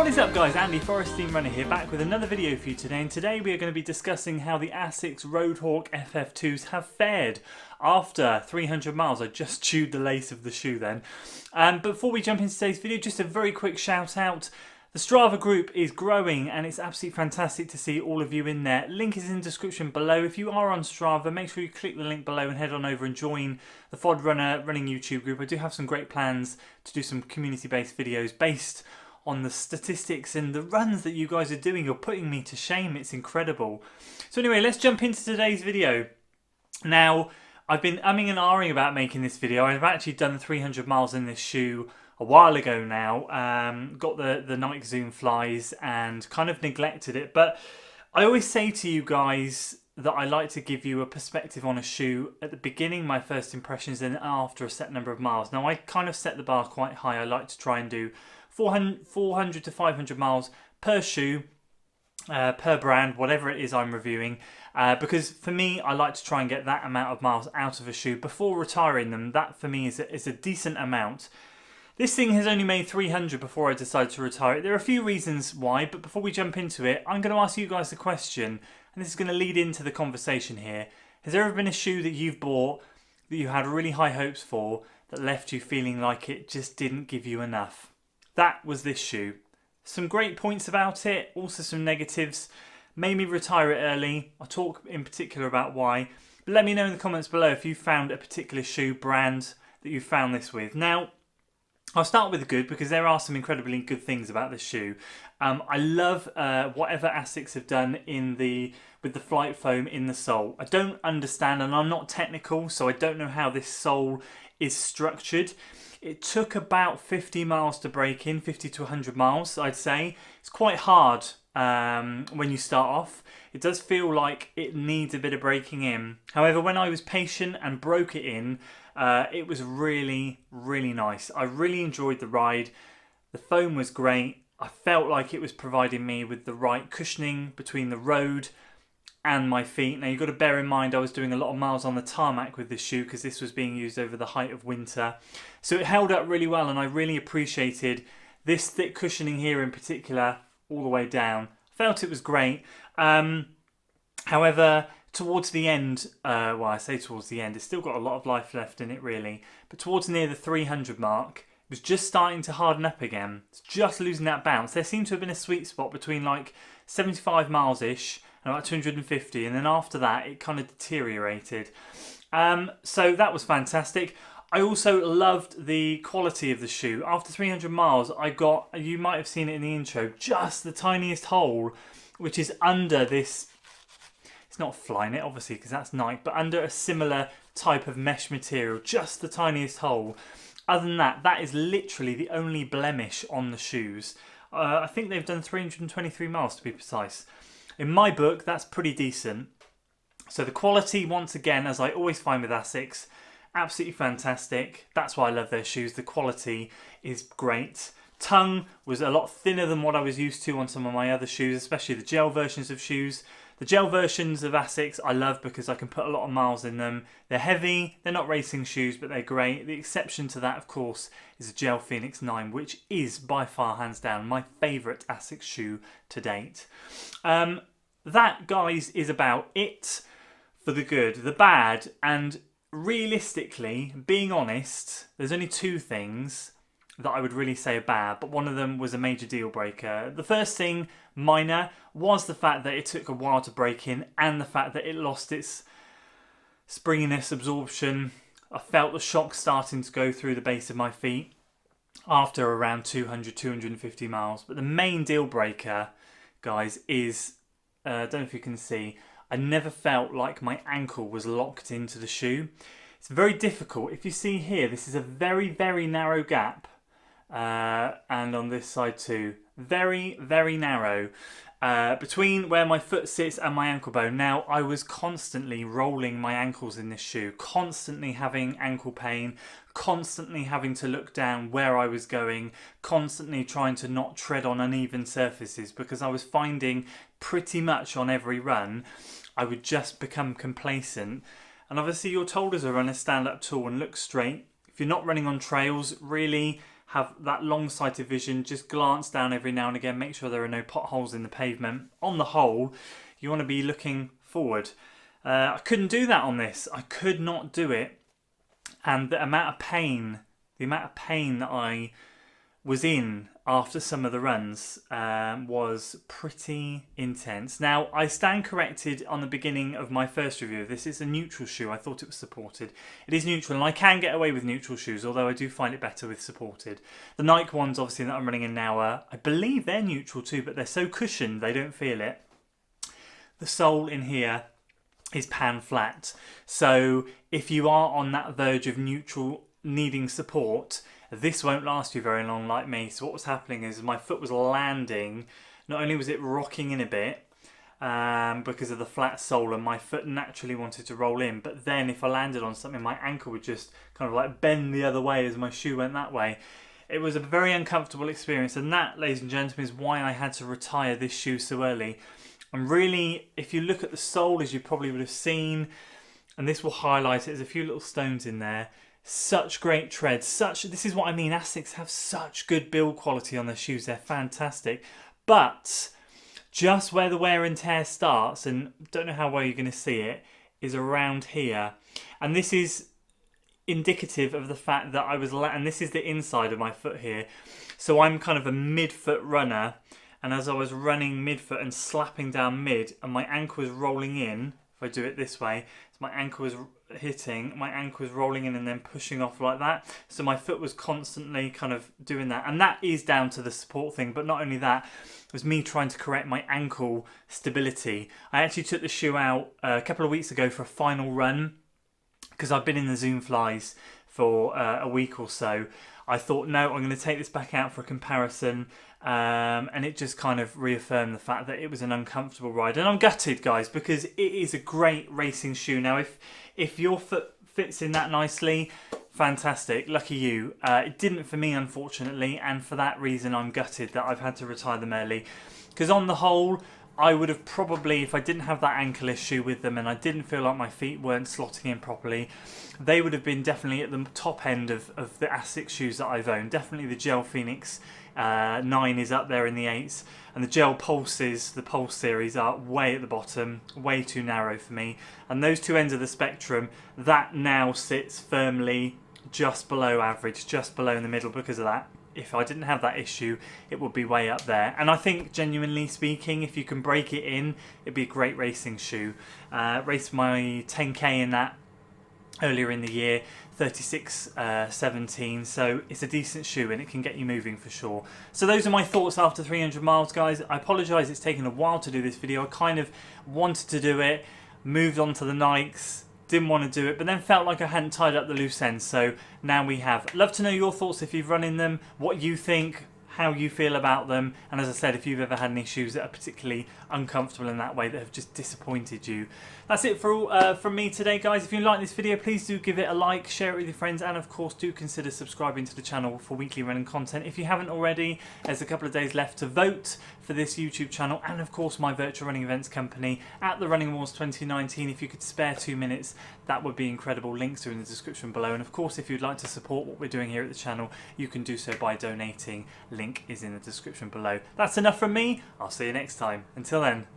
What is up guys, Andy Forestine Runner here, back with another video for you today, and today we are going to be discussing how the ASICS Roadhawk FF2s have fared after 300 miles. I just chewed the lace of the shoe then. Before we jump into today's video, just a very quick shout out. The Strava group is growing and it's absolutely fantastic to see all of you in there. Link is in the description below. If you are on Strava, make sure you click the link below and head on over and join the FOD running YouTube group. I do have some great plans to do some community-based videos based on the statistics and the runs that you guys are doing. You're putting me to shame. It's incredible. So anyway, let's jump into today's video. Now, I've been umming and ahhing about making this video. I've actually done 300 miles in this shoe a while ago now. Got the Nike Zoom flies and kind of neglected it. But I always say to you guys that I like to give you a perspective on a shoe at the beginning, my first impressions, and after a set number of miles. Now, I kind of set the bar quite high. I like to try and do 400 to 500 miles per shoe, per brand, whatever it is I'm reviewing. Because for me, I like to try and get that amount of miles out of a shoe before retiring them. That for me is a decent amount. This thing has only made 300 before I decided to retire it. There are a few reasons why, but before we jump into it, I'm going to ask you guys a question, and this is going to lead into the conversation here. Has there ever been a shoe that you've bought that you had really high hopes for that left you feeling like it just didn't give you enough? That was this shoe. Some great points about it, also some negatives. Made me retire it early. I'll talk in particular about why. But let me know in the comments below if you found a particular shoe brand that you found this with. Now, I'll start with the good because there are some incredibly good things about this shoe. I love whatever ASICS have done with the flight foam in the sole. I don't understand, and I'm not technical, so I don't know how this sole is structured. It took about 50 miles to break in, 50 to 100 miles, I'd say. It's quite hard when you start off. It does feel like it needs a bit of breaking in. However, when I was patient and broke it in, it was really, really nice. I really enjoyed the ride. The foam was great. I felt like it was providing me with the right cushioning between the road and my feet. Now, you've got to bear in mind I was doing a lot of miles on the tarmac with this shoe because this was being used over the height of winter. So it held up really well, and I really appreciated this thick cushioning here in particular all the way down. Felt it was great. However, towards the end, well, I say towards the end, it's still got a lot of life left in it really, but towards near the 300 mark, it was just starting to harden up again. It's just losing that bounce. There seemed to have been a sweet spot between like 75 miles-ish and about 250, and then after that it kind of deteriorated. So that was fantastic. I also loved the quality of the shoe. After 300 miles, I got, you might have seen it in the intro, just the tiniest hole, which is under this, it's not Flyknit obviously because that's Nike, but under a similar type of mesh material, just the tiniest hole. Other than that, that is literally the only blemish on the shoes. I think they've done 323 miles to be precise. In my book, that's pretty decent. So the quality, once again, as I always find with ASICS, absolutely fantastic. That's why I love their shoes. The quality is great. Tongue was a lot thinner than what I was used to on some of my other shoes, especially the gel versions of shoes. The gel versions of ASICS I love because I can put a lot of miles in them. They're heavy, they're not racing shoes, but they're great. The exception to that, of course, is the Gel Phoenix 9, which is by far, hands down, my favourite ASICS shoe to date. That, guys, is about it for the good. The bad, and realistically, being honest, there's only two things that I would really say are bad, but one of them was a major deal breaker. The first thing, minor, was the fact that it took a while to break in and the fact that it lost its springiness, absorption. I felt the shock starting to go through the base of my feet after around 200, 250 miles. But the main deal breaker, guys, is, I don't know if you can see, I never felt like my ankle was locked into the shoe. It's very difficult. If you see here, this is a very, very narrow gap. And on this side too, very, very narrow between where my foot sits and my ankle bone. Now, I was constantly rolling my ankles in this shoe, constantly having ankle pain, constantly having to look down where I was going, constantly trying to not tread on uneven surfaces, because I was finding pretty much on every run I would just become complacent. And obviously you're told as a runner, stand up tall and look straight. If you're not running on trails, really have that long-sighted vision, just glance down every now and again, make sure there are no potholes in the pavement. On the whole, you want to be looking forward. I couldn't do that on this. I could not do it. And the amount of pain that I was in after some of the runs was pretty intense. Now, I stand corrected on the beginning of my first review of this. It's a neutral shoe. I thought it was supported. It is neutral, and I can get away with neutral shoes, although I do find it better with supported. The Nike ones, obviously, that I'm running in now, I believe they're neutral too, but they're so cushioned they don't feel it. The sole in here is pan flat. So if you are on that verge of neutral needing support, this won't last you very long like me. So what was happening is my foot was landing, not only was it rocking in a bit because of the flat sole and my foot naturally wanted to roll in, but then if I landed on something, my ankle would just kind of like bend the other way as my shoe went that way. It was a very uncomfortable experience, and that, ladies and gentlemen, is why I had to retire this shoe so early. And really, if you look at the sole, as you probably would have seen, and this will highlight it, there's a few little stones in there. Such great tread. This is what I mean. ASICS have such good build quality on their shoes. They're fantastic. But just where the wear and tear starts, and don't know how well you're going to see it, is around here. And this is indicative of the fact that I was, and this is the inside of my foot here. So I'm kind of a mid-foot runner. And as I was running mid-foot and slapping down mid, and my ankle was rolling in, if I do it this way, so my ankle was hitting, my ankle was rolling in and then pushing off like that. So my foot was constantly kind of doing that. And that is down to the support thing. But not only that, it was me trying to correct my ankle stability. I actually took the shoe out a couple of weeks ago for a final run because I've been in the Zoom flies for a week or so. I thought, no, I'm going to take this back out for a comparison. And it just kind of reaffirmed the fact that it was an uncomfortable ride. And I'm gutted, guys, because it is a great racing shoe. Now, if your foot fits in that nicely, fantastic, lucky you. It didn't for me, unfortunately, and for that reason I'm gutted that I've had to retire them early. Because on the whole, I would have probably, if I didn't have that ankle issue with them and I didn't feel like my feet weren't slotting in properly, they would have been definitely at the top end of the ASICS shoes that I've owned. Definitely the Gel Phoenix 9 is up there in the 8s, and the Gel Pulses, the Pulse series, are way at the bottom, way too narrow for me. And those two ends of the spectrum, that now sits firmly just below average, just below in the middle because of that. If I didn't have that issue, it would be way up there. And I think, genuinely speaking, if you can break it in, it'd be a great racing shoe. Raced my 10k in that earlier in the year, 36.17, so it's a decent shoe and it can get you moving for sure. So those are my thoughts after 300 miles, guys. I apologise it's taken a while to do this video. I kind of wanted to do it, moved on to the Nikes, didn't want to do it, but then felt like I hadn't tied up the loose ends, so now we have. Love to know your thoughts if you've run in them, what you think, how you feel about them, and as I said, if you've ever had any shoes that are particularly uncomfortable in that way that have just disappointed you. That's it from me today, guys. If you like this video, please do give it a like, share it with your friends, and of course do consider subscribing to the channel for weekly running content. If you haven't already, there's a couple of days left to vote for this YouTube channel, and of course my virtual running events company at the Running Wars 2019. If you could spare 2 minutes, that would be incredible. Links are in the description below, and of course if you'd like to support what we're doing here at the channel, you can do so by donating. Link is in the description below. That's enough from me. I'll see you next time. Until then.